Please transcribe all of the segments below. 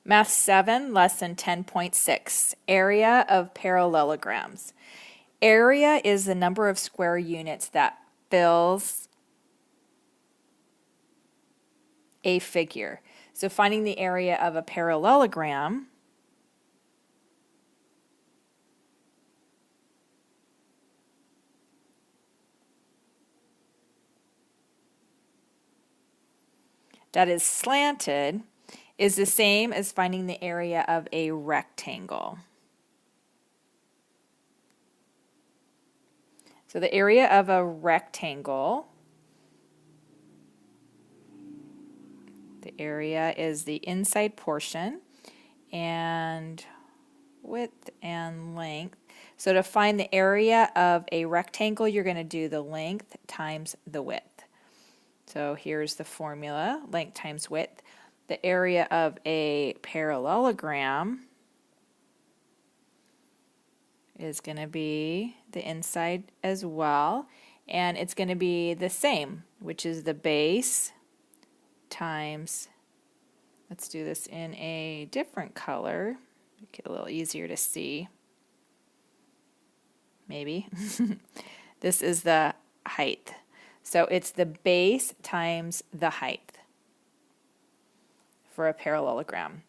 Math 7, Lesson 10.6, Area of Parallelograms. Area is the number of square units that fills a figure. So finding the area of a parallelogram, that is slanted is the same as finding the area of a rectangle. So the area of a rectangle, the area is the inside portion and width and length. So to find the area of a rectangle, you're going to do the length times the width. So here's the formula, length times width. The area of a parallelogram is going to be the inside as well, and it's going to be the same, which is the base times, let's do this in a different color, make it a little easier to see, maybe. This is the height. So it's the base times the height for a parallelogram.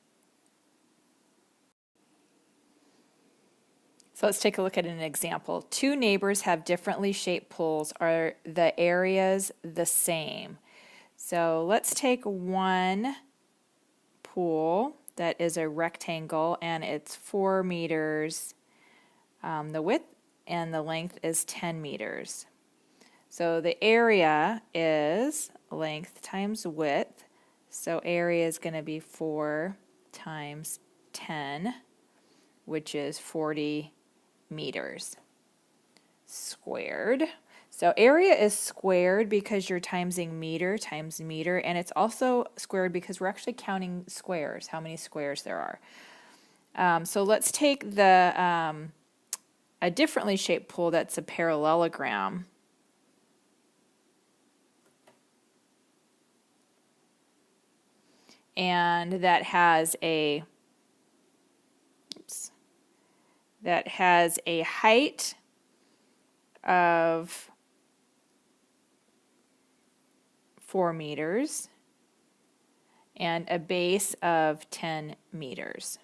So let's take a look at an example. Two neighbors have differently shaped pools. Are the areas the same? So let's take one pool that is a rectangle and it's 4 meters. The width and the length is 10 meters. So the area is length times width. So area is going to be 4 times 10, which is 40 meters squared. So area is squared because you're timesing meter times meter, and it's also squared because we're actually counting squares, how many squares there are. So let's take the a differently shaped pool that's a parallelogram. And that has a height of 4 meters and a base of 10 meters.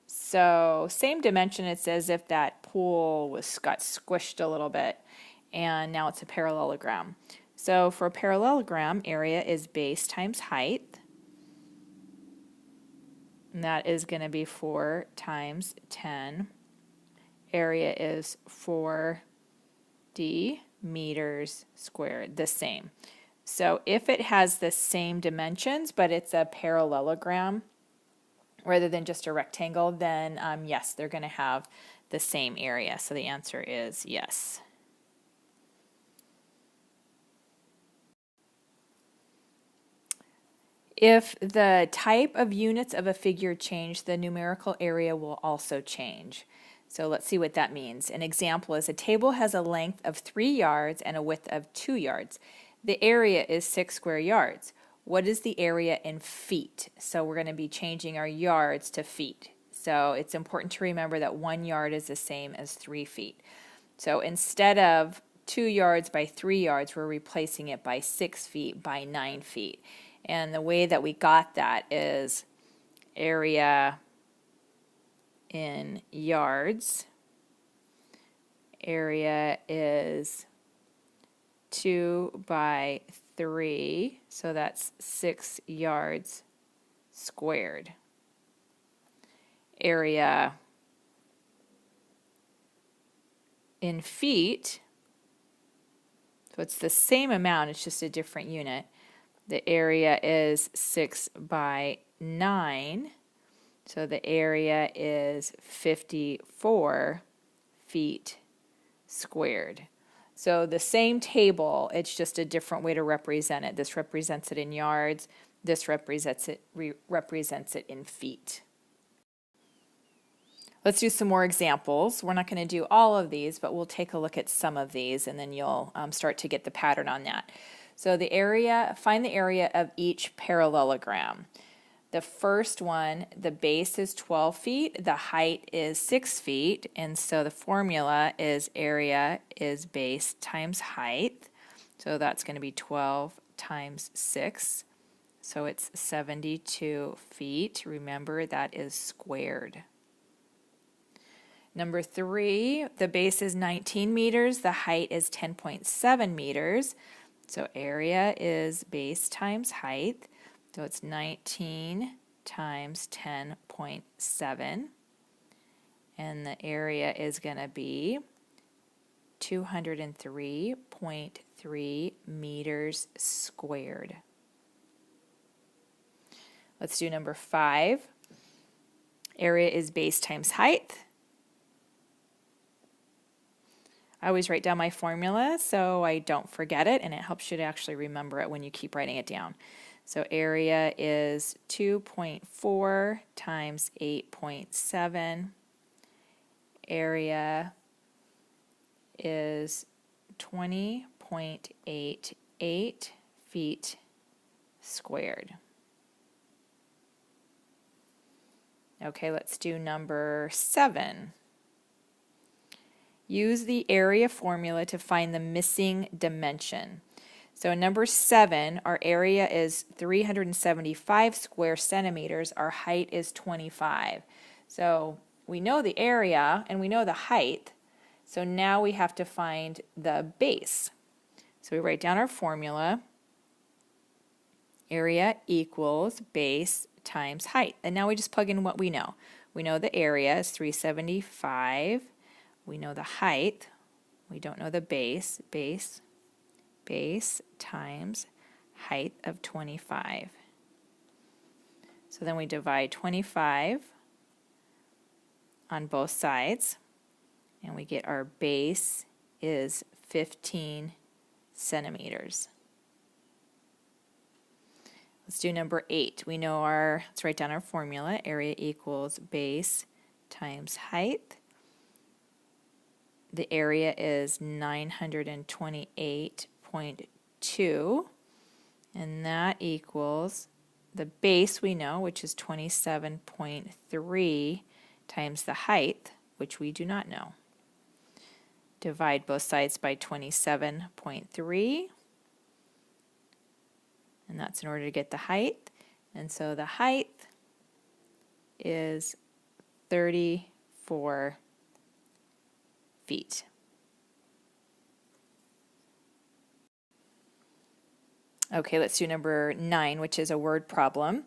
So same dimension, it's as if that pool got squished a little bit, and now it's a parallelogram. So for a parallelogram, area is base times height. And that is going to be 4 times 10. Area is 4D meters squared, the same. So if it has the same dimensions, but it's a parallelogram rather than just a rectangle, then yes, they're going to have the same area. So the answer is yes. If the type of units of a figure change, the numerical area will also change. So let's see what that means. An example is a table has a length of 3 yards and a width of 2 yards. The area is 6 square yards. What is the area in feet? So we're going to be changing our yards to feet. So it's important to remember that 1 yard is the same as 3 feet. So instead of 2 yards by 3 yards, we're replacing it by 6 feet by 9 feet. And the way that we got that is area in yards. Area is 2 by 3, so that's 6 yards squared. Area in feet, so it's the same amount, it's just a different unit. The area is 6 by 9, so the area is 54 feet squared. So the same table, it's just a different way to represent it. This represents it in yards, this represents it in feet. Let's do some more examples. We're not going to do all of these, but we'll take a look at some of these, and then you'll start to get the pattern on that. So the area, find the area of each parallelogram. The first one, the base is 12 feet, the height is 6 feet, and so the formula is area is base times height. So that's going to be 12 times 6. So it's 72 feet. Remember, that is squared. Number 3, the base is 19 meters, the height is 10.7 meters. So area is base times height. So it's 19 times 10.7. And the area is going to be 203.3 meters squared. Let's do number 5. Area is base times height. I always write down my formula so I don't forget it, and it helps you to actually remember it when you keep writing it down. So area is 2.4 times 8.7. Area is 20.88 feet squared. Okay, let's do number 7. Use the area formula to find the missing dimension. So in number 7, our area is 375 square centimeters. Our height is 25. So we know the area and we know the height. So now we have to find the base. So we write down our formula. Area equals base times height. And now we just plug in what we know. We know the area is 375. We know the height. We don't know the base. Base times height of 25. So then we divide 25 on both sides, and we get our base is 15 centimeters. Let's do number 8. We know let's write down our formula. Area equals base times height. The area is 928.2, and that equals the base we know, which is 27.3, times the height, which we do not know. Divide both sides by 27.3, and that's in order to get the height. And so the height is 34 feet. Okay, let's do number 9, which is a word problem.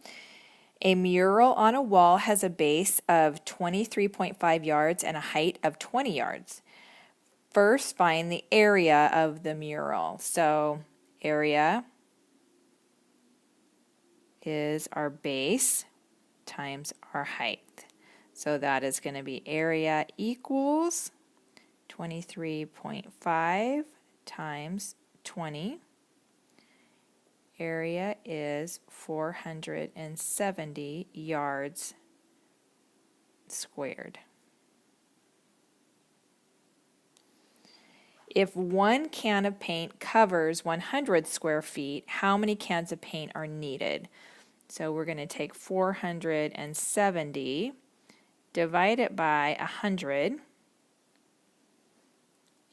A mural on a wall has a base of 23.5 yards and a height of 20 yards. First, find the area of the mural. So area is our base times our height. So that is going to be area equals 23.5 times 20. Area is 470 yards squared. If 1 can of paint covers 100 square feet, how many cans of paint are needed? So we're going to take 470, divide it by 100,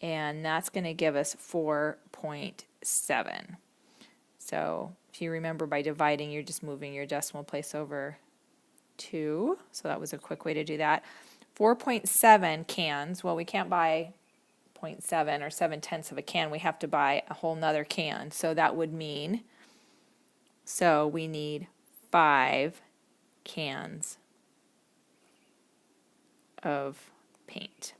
and that's going to give us 4.7. So if you remember, by dividing, you're just moving your decimal place over 2. So that was a quick way to do that. 4.7 cans. Well, we can't buy 0.7 or 7/10 of a can. We have to buy a whole nother can. So that would mean, so we need 5 cans of paint.